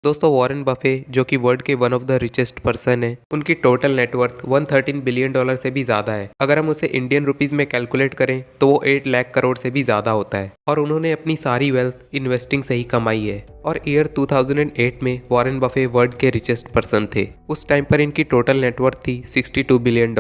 दोस्तों Warren Buffett जो कि वर्ल्ड के one of the richest person है, उनकी टोटल नेटवर्थ $113 बिलियन से भी ज्यादा है। अगर हम उसे इंडियन रुपीस में कैलकुलेट करें तो वो 8 लाख करोड़ से भी ज्यादा होता है और उन्होंने अपनी सारी वेल्थ इन्वेस्टिंग से ही कमाई है। और ईयर 2008 में वॉरेन बफे वर्ल्ड के रिचेस्ट पर्सन थे। उस टाइम पर इनकी टोटल नेटवर्थ थी $62 बिलियन।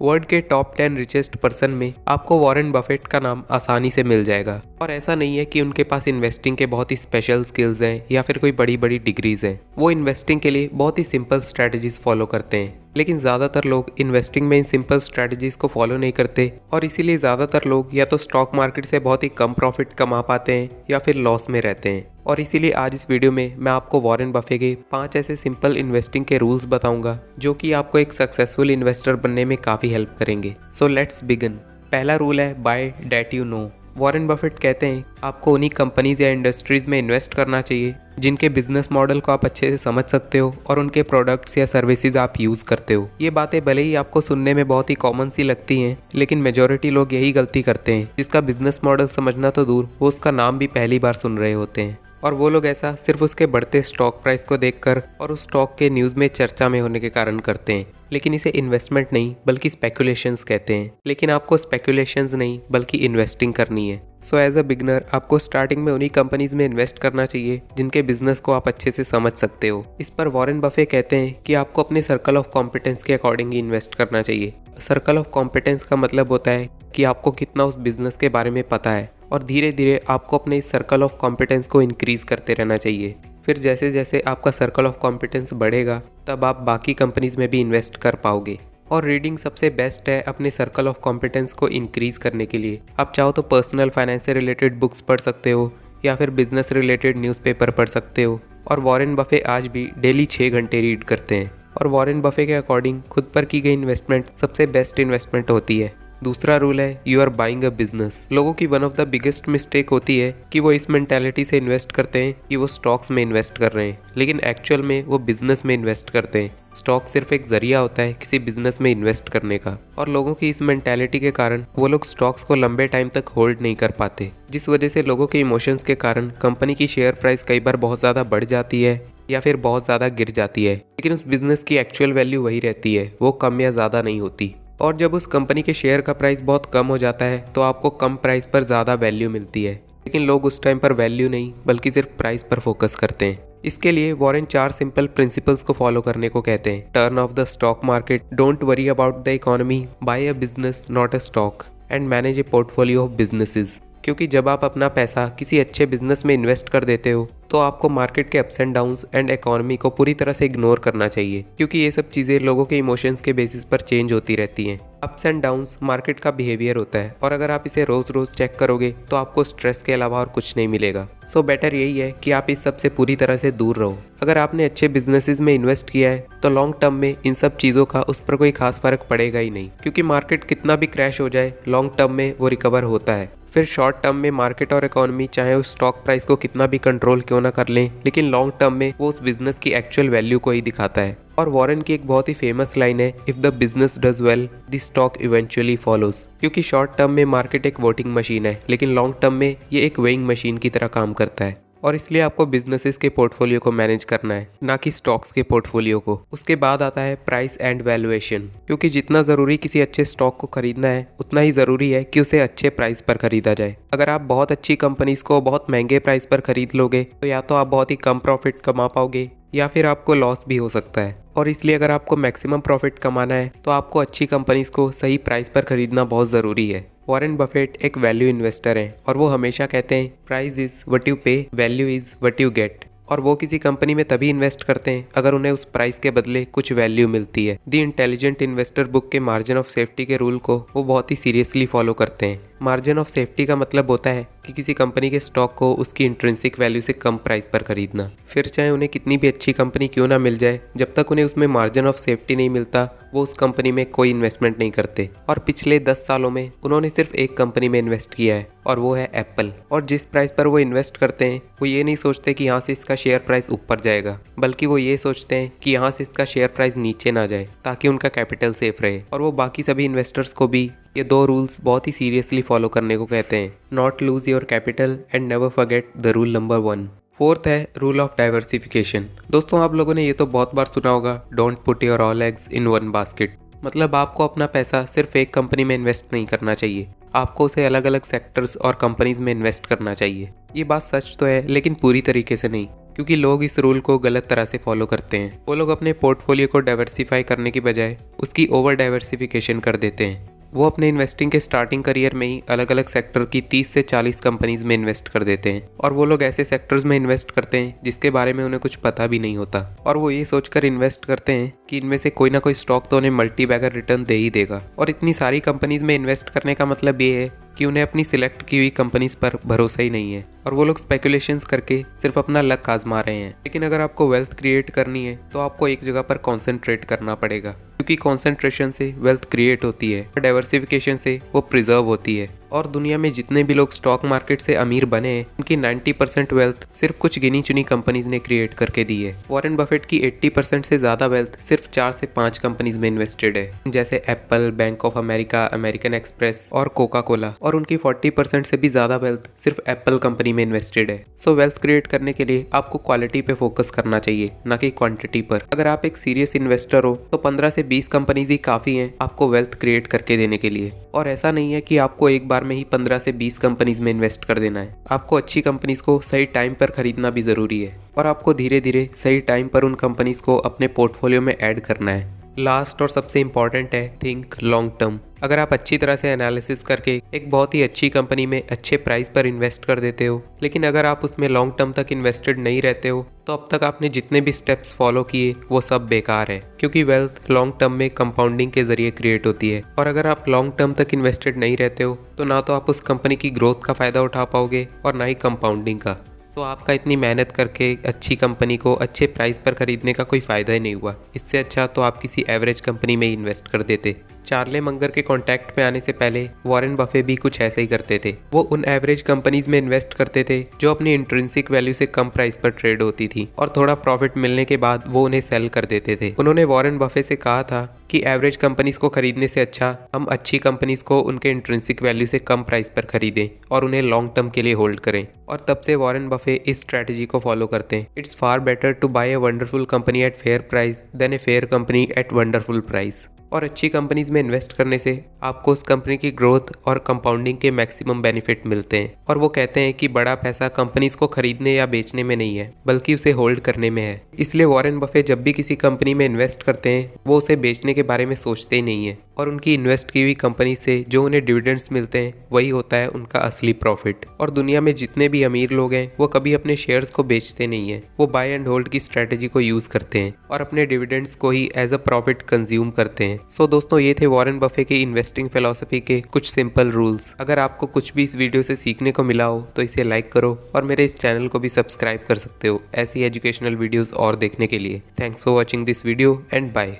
वर्ल्ड के टॉप 10 रिचेस्ट पर्सन में आपको वॉरेन बफेट का नाम आसानी से मिल जाएगा। और ऐसा नहीं है कि उनके पास इन्वेस्टिंग के बहुत ही स्पेशल स्किल्स हैं या फिर कोई बड़ी बड़ी डिग्रीज हैं। वो इन्वेस्टिंग के लिए बहुत ही सिंपल स्ट्रेटजीज फॉलो करते हैं, लेकिन ज़्यादातर लोग इन्वेस्टिंग में इन सिंपल स्ट्रेटजीज को फॉलो नहीं करते और इसीलिए ज़्यादातर लोग या तो स्टॉक मार्केट से बहुत ही कम प्रॉफिट कमा पाते हैं या फिर लॉस में रहते हैं। और इसीलिए आज इस वीडियो में मैं आपको वॉरेन बफे के 5 ऐसे सिंपल इन्वेस्टिंग के रूल्स बताऊंगा जो कि आपको एक सक्सेसफुल इन्वेस्टर बनने में काफ़ी हेल्प करेंगे। So let's begin. पहला रूल है by that you know. Warren Buffett कहते हैं आपको उन्हीं कंपनीज या इंडस्ट्रीज में इन्वेस्ट करना चाहिए जिनके बिजनेस मॉडल को आप अच्छे से समझ सकते हो और उनके प्रोडक्ट्स या सर्विसेज आप यूज़ करते हो। ये बातें भले ही आपको सुनने में बहुत ही कॉमन सी लगती हैं, लेकिन मेजॉरिटी लोग यही गलती करते हैं। जिसका बिजनेस मॉडल समझना तो दूर, वो उसका नाम भी पहली बार सुन रहे होते हैं। और वो लोग ऐसा सिर्फ उसके बढ़ते स्टॉक प्राइस को देखकर और उस स्टॉक के न्यूज़ में चर्चा में होने के कारण करते हैं। लेकिन इसे इन्वेस्टमेंट नहीं बल्कि स्पेकुलेशंस कहते हैं। लेकिन आपको स्पेकुलेशंस नहीं बल्कि इन्वेस्टिंग करनी है। सो एज अ बिगनर आपको स्टार्टिंग में उन्हीं कंपनीज में इन्वेस्ट करना चाहिए जिनके बिजनेस को आप अच्छे से समझ सकते हो। इस पर वॉरेन बफे कहते हैं कि आपको अपने सर्कल ऑफ कॉम्पिटेंस के अकॉर्डिंग ही इन्वेस्ट करना चाहिए। सर्कल ऑफ कॉम्पिटेंस का मतलब होता है कि आपको कितना उस बिजनेस के बारे में पता है और धीरे धीरे आपको अपने इस सर्कल ऑफ कॉम्पिटेंस को इंक्रीज करते रहना चाहिए। फिर जैसे जैसे आपका सर्कल ऑफ कॉम्पिटेंस बढ़ेगा तब आप बाकी कंपनीज में भी इन्वेस्ट कर पाओगे। और रीडिंग सबसे बेस्ट है अपने सर्कल ऑफ कॉम्पिटेंस को इंक्रीज करने के लिए। आप चाहो तो पर्सनल फाइनेंस से रिलेटेड बुक्स पढ़ सकते हो या फिर बिजनेस रिलेटेड न्यूज़पेपर पढ़ सकते हो। और वॉरेन बफे आज भी डेली 6 घंटे रीड करते हैं। और वॉरेन बफे के अकॉर्डिंग खुद पर की गई इन्वेस्टमेंट सबसे बेस्ट इन्वेस्टमेंट होती है। दूसरा रूल है you are buying a business. लोगों की one of the biggest mistake होती है कि वो इस मेंटालिटी से इन्वेस्ट करते हैं कि वो स्टॉक्स में इन्वेस्ट कर रहे हैं, लेकिन एक्चुअल में वो बिजनेस में इन्वेस्ट करते हैं। स्टॉक सिर्फ एक जरिया होता है किसी बिजनेस में इन्वेस्ट करने का। और लोगों की इस मेंटालिटी के कारण वो लोग स्टॉक्स को लंबे टाइम तक होल्ड नहीं कर पाते, जिस वजह से लोगों के इमोशंस के कारण कंपनी की शेयर प्राइस कई बार बहुत ज़्यादा बढ़ जाती है या फिर बहुत ज़्यादा गिर जाती है, लेकिन उस बिजनेस की एक्चुअल वैल्यू वही रहती है, वो कम या ज़्यादा नहीं होती। और जब उस कंपनी के शेयर का प्राइस बहुत कम हो जाता है तो आपको कम प्राइस पर ज़्यादा वैल्यू मिलती है, लेकिन लोग उस टाइम पर वैल्यू नहीं बल्कि सिर्फ प्राइस पर फोकस करते हैं। इसके लिए वॉरेन 4 सिंपल प्रिंसिपल्स को फॉलो करने को कहते हैं। Turn off the stock market, don't worry about the economy, buy a business not a stock, and manage a portfolio of businesses. क्योंकि जब आप अपना पैसा किसी अच्छे बिजनेस में इन्वेस्ट कर देते हो तो आपको मार्केट के ups and downs and economy को पूरी तरह से इग्नोर करना चाहिए, क्योंकि ये सब चीज़ें लोगों के इमोशंस के बेसिस पर चेंज होती रहती हैं। अप्स एंड डाउन्स मार्केट का बिहेवियर होता है और अगर आप इसे रोज़ रोज़ चेक करोगे तो आपको स्ट्रेस के अलावा और कुछ नहीं मिलेगा। सो बेटर यही है कि आप इस सब से पूरी तरह से दूर रहो। अगर आपने अच्छे बिजनेसेस में इन्वेस्ट किया है तो लॉन्ग टर्म में इन सब चीज़ों का उस पर कोई खास फर्क पड़ेगा ही नहीं, क्योंकि मार्केट कितना भी क्रैश हो जाए लॉन्ग टर्म में वो रिकवर होता है। फिर शॉर्ट टर्म में मार्केट और इकोनॉमी चाहे उस स्टॉक प्राइस को कितना भी कंट्रोल क्यों ना कर लें, लेकिन लॉन्ग टर्म में वो उस बिजनेस की एक्चुअल वैल्यू को ही दिखाता है। और वॉरेन की एक बहुत ही फेमस लाइन है, if the business does well the stock eventually follows. क्योंकि शॉर्ट टर्म में मार्केट एक वोटिंग मशीन है, लेकिन लॉन्ग टर्म में ये एक वेइंग मशीन की तरह काम करता है। और इसलिए आपको बिजनेसेस के पोर्टफोलियो को मैनेज करना है, ना कि स्टॉक्स के पोर्टफोलियो को। उसके बाद आता है प्राइस एंड वैल्यूएशन, क्योंकि जितना ज़रूरी किसी अच्छे स्टॉक को खरीदना है उतना ही ज़रूरी है कि उसे अच्छे प्राइस पर खरीदा जाए। अगर आप बहुत अच्छी कंपनीज को बहुत महंगे प्राइस पर खरीद लोगे तो या तो आप बहुत ही कम प्रॉफिट कमा पाओगे या फिर आपको लॉस भी हो सकता है। और इसलिए अगर आपको मैक्सिमम प्रॉफिट कमाना है तो आपको अच्छी कंपनीज को सही प्राइस पर खरीदना बहुत ज़रूरी है। वॉरेन बफेट एक वैल्यू इन्वेस्टर हैं और वो हमेशा कहते हैं प्राइस इज़ व्हाट यू पे, value is what you get. और वो किसी कंपनी में तभी इन्वेस्ट करते हैं अगर उन्हें उस प्राइस के बदले कुछ वैल्यू मिलती है। द इंटेलिजेंट इन्वेस्टर बुक के मार्जिन ऑफ सेफ्टी के रूल को वो बहुत ही सीरियसली फॉलो करते हैं। मार्जिन ऑफ सेफ्टी का मतलब होता है कि किसी कंपनी के स्टॉक को उसकी इंट्रिंसिक वैल्यू से कम प्राइस पर खरीदना। फिर चाहे उन्हें कितनी भी अच्छी कंपनी क्यों ना मिल जाए, जब तक उन्हें उसमें मार्जिन ऑफ सेफ्टी नहीं मिलता वो उस कंपनी में कोई इन्वेस्टमेंट नहीं करते। और पिछले 10 सालों में उन्होंने सिर्फ एक कंपनी में इन्वेस्ट किया है और वो है एप्पल। और जिस प्राइस पर वो इन्वेस्ट करते हैं वो ये नहीं सोचते कि यहाँ से इसका शेयर प्राइस ऊपर जाएगा, बल्कि वो ये सोचते हैं कि यहाँ से इसका शेयर प्राइस नीचे ना जाए ताकि उनका कैपिटल सेफ रहे। और वो बाकी सभी इन्वेस्टर्स को भी ये 2 रूल्स बहुत ही सीरियसली फॉलो करने को कहते हैं। Not lose your capital and never forget the rule number 1। Fourth है रूल ऑफ डाइवर्सिफिकेशन। दोस्तों आप लोगों ने ये तो बहुत बार सुना होगा, don't put your all eggs in one basket. मतलब आपको अपना पैसा सिर्फ एक कंपनी में इन्वेस्ट नहीं करना चाहिए, आपको उसे अलग अलग सेक्टर्स और कंपनीज में इन्वेस्ट करना चाहिए। ये बात सच तो है लेकिन पूरी तरीके से नहीं, क्योंकि लोग इस रूल को गलत तरह से फॉलो करते हैं। वो लोग अपने पोर्टफोलियो को डाइवर्सिफाई करने की बजाय उसकी ओवर डाइवर्सिफिकेशन कर देते हैं। वो अपने इन्वेस्टिंग के स्टार्टिंग करियर में ही अलग अलग सेक्टर की 30 से 40 कंपनीज में इन्वेस्ट कर देते हैं। और वो लोग ऐसे सेक्टर्स में इन्वेस्ट करते हैं जिसके बारे में उन्हें कुछ पता भी नहीं होता, और वो ये सोचकर इन्वेस्ट करते हैं कि इनमें से कोई ना कोई स्टॉक तो उन्हें मल्टी बैगर रिटर्न दे ही देगा। और इतनी सारी कंपनीज में इन्वेस्ट करने का मतलब ये है कि उन्हें अपनी सिलेक्ट की हुई कंपनीज पर भरोसा ही नहीं है, और वो लोग स्पेकुलेशंस करके सिर्फ अपना लक आजमा रहे हैं। लेकिन अगर आपको वेल्थ क्रिएट करनी है तो आपको एक जगह पर कॉन्सेंट्रेट करना पड़ेगा, क्योंकि कॉन्सेंट्रेशन से वेल्थ क्रिएट होती है, डाइवर्सिफिकेशन से वो प्रिजर्व होती है। और दुनिया में जितने भी लोग स्टॉक मार्केट से अमीर बने हैं उनकी 90% वेल्थ सिर्फ कुछ गिनी चुनी कंपनीज ने क्रिएट करके दी है। वॉरेन बफेट की 80% से ज़्यादा वेल्थ सिर्फ 4 से 5 कंपनीज में इन्वेस्टेड है, जैसे Apple, bank of America, American express और कोका कोला। और उनकी 40% से भी ज़्यादा वेल्थ सिर्फ एप्पल कंपनी में इन्वेस्टेड है। सो वेल्थ क्रिएट करने के लिए आपको क्वालिटी पे फोकस करना चाहिए, ना कि क्वांटिटी पर। अगर आप एक सीरियस इन्वेस्टर हो तो 15 से 20 कंपनीज ही काफ़ी हैं आपको वेल्थ क्रिएट करके देने के लिए। और ऐसा नहीं है कि आपको एक बार में ही 15 से 20 कंपनीज में इन्वेस्ट कर देना है। आपको अच्छी कंपनीज को सही टाइम पर खरीदना भी ज़रूरी है, और आपको धीरे धीरे सही टाइम पर उन कंपनीज को अपने पोर्टफोलियो में ऐड करना है। लास्ट और सबसे इम्पॉर्टेंट है थिंक लॉन्ग टर्म। अगर आप अच्छी तरह से एनालिसिस करके एक बहुत ही अच्छी कंपनी में अच्छे प्राइस पर इन्वेस्ट कर देते हो, लेकिन अगर आप उसमें लॉन्ग टर्म तक इन्वेस्टेड नहीं रहते हो, तो अब तक आपने जितने भी स्टेप्स फॉलो किए वो सब बेकार है, क्योंकि वेल्थ लॉन्ग टर्म में कंपाउंडिंग के जरिए क्रिएट होती है। और अगर आप लॉन्ग टर्म तक इन्वेस्टेड नहीं रहते हो तो ना तो आप उस कंपनी की ग्रोथ का फ़ायदा उठा पाओगे और ना ही कंपाउंडिंग का। तो आपका इतनी मेहनत करके अच्छी कंपनी को अच्छे प्राइस पर खरीदने का कोई फ़ायदा ही नहीं हुआ। इससे अच्छा तो आप किसी एवरेज कंपनी में ही इन्वेस्ट कर देते। चार्ले मंगर के कांटेक्ट में आने से पहले वॉरेन बफे भी कुछ ऐसे ही करते थे। वो उन एवरेज कंपनीज में इन्वेस्ट करते थे जो अपनी इंट्रिंसिक वैल्यू से कम प्राइस पर ट्रेड होती थी, और थोड़ा प्रॉफिट मिलने के बाद वो उन्हें सेल कर देते थे। उन्होंने वॉरेन बफे से कहा था कि एवरेज कंपनीज को खरीदने से अच्छा हम अच्छी कंपनीज को उनके इंट्रिंसिक वैल्यू से कम प्राइस पर खरीदें और उन्हें लॉन्ग टर्म के लिए होल्ड करें। और तब से वॉरेन बफे इस स्ट्रैटेजी को फॉलो करते हैं। It's far better to buy a wonderful company at fair price than a fair company at wonderful price. और अच्छी कंपनीज में इन्वेस्ट करने से आपको उस कंपनी की ग्रोथ और कंपाउंडिंग के मैक्सिमम बेनिफिट मिलते हैं। और वो कहते हैं कि बड़ा पैसा कंपनीज को खरीदने या बेचने में नहीं है, बल्कि उसे होल्ड करने में है। इसलिए वॉरेन बफे जब भी किसी कंपनी में इन्वेस्ट करते हैं वो उसे बेचने के बारे में सोचते ही नहीं है, और उनकी इन्वेस्ट की हुई कंपनी से जो उन्हें डिविडेंड्स मिलते हैं वही होता है उनका असली प्रॉफिट। और दुनिया में जितने भी अमीर लोग हैं वो कभी अपने शेयर्स को बेचते नहीं है, वो बाय एंड होल्ड की स्ट्रैटेजी को यूज करते हैं और अपने डिविडेंड्स को ही एज अ प्रॉफिट कंज्यूम करते हैं। सो दोस्तों ये थे वॉरेन बफे की इन्वेस्टिंग फिलॉसफी के कुछ सिंपल रूल्स। अगर आपको कुछ भी इस वीडियो से सीखने को मिला हो तो इसे लाइक करो, और मेरे इस चैनल को भी सब्सक्राइब कर सकते हो ऐसी एजुकेशनल वीडियोस और देखने के लिए। Thanks for watching this video and bye.